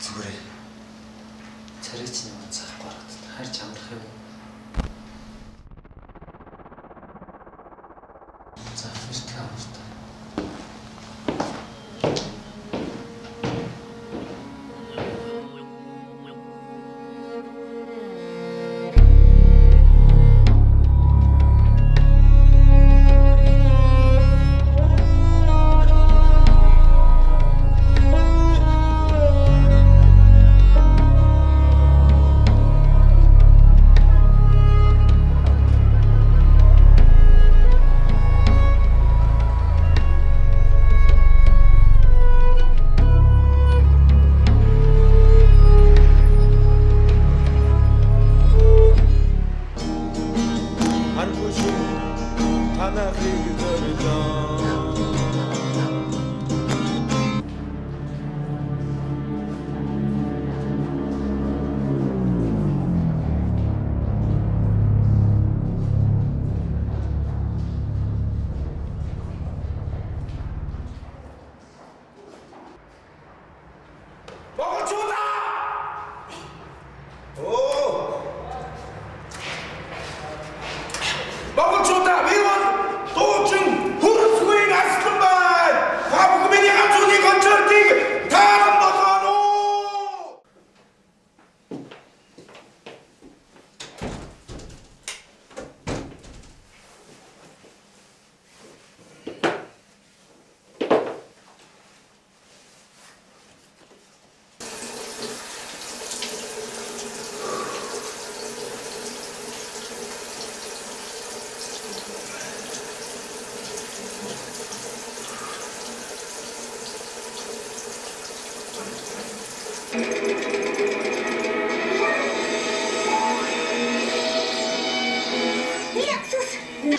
Зүгээр. Царайч юм цаахгүй хараад харж амрах юм. За, ирдэг авах.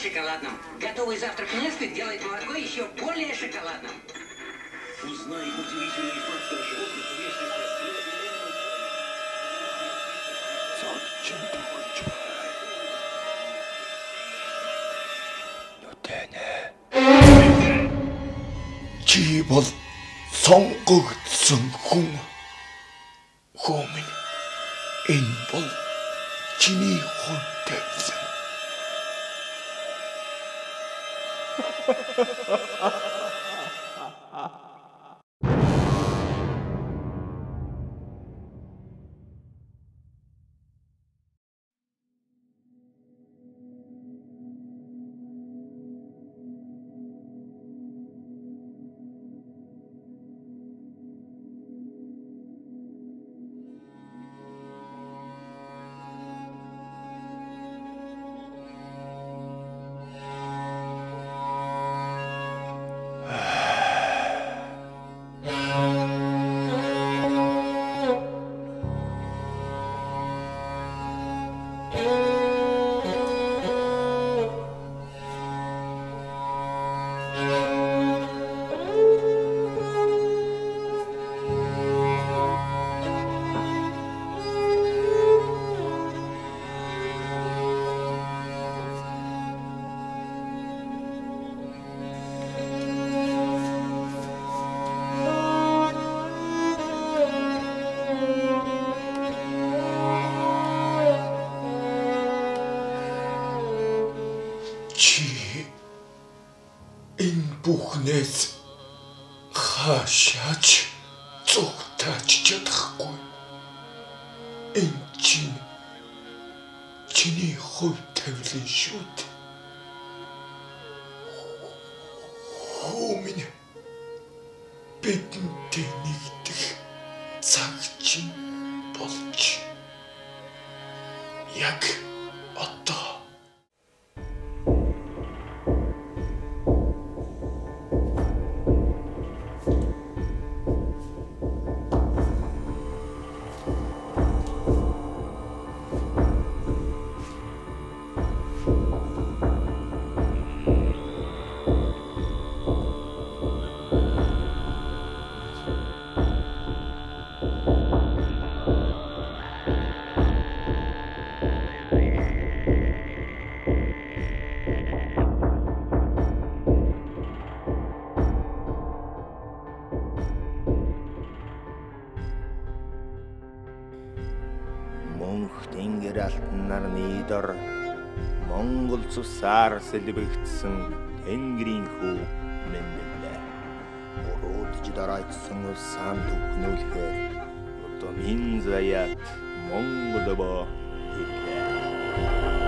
Шоколадным. Готовый завтрак Несквик делает молоко еще более шоколадным. Узнай удивительные факты о животных вместе с Чи бол сонгогдсон хүн. Хөөмн. Энэ бол чиний хувь тавилан. Бүхнээс хаашаач зүгтаач чадахгүй. Энэ чиний хувь тавилан шүү дээ. Хөөмн бидэнтэй нэгдэх цаг чинь болж яг одоо. тэр алтан нарны дор Монгол цусаар сэлбэгдсэн Тэнгэрийн хүү мэнэлээ. Уруудж дарайтсан усан түхнүүлэхээр Удмын заяат Монгол бо хэлээ.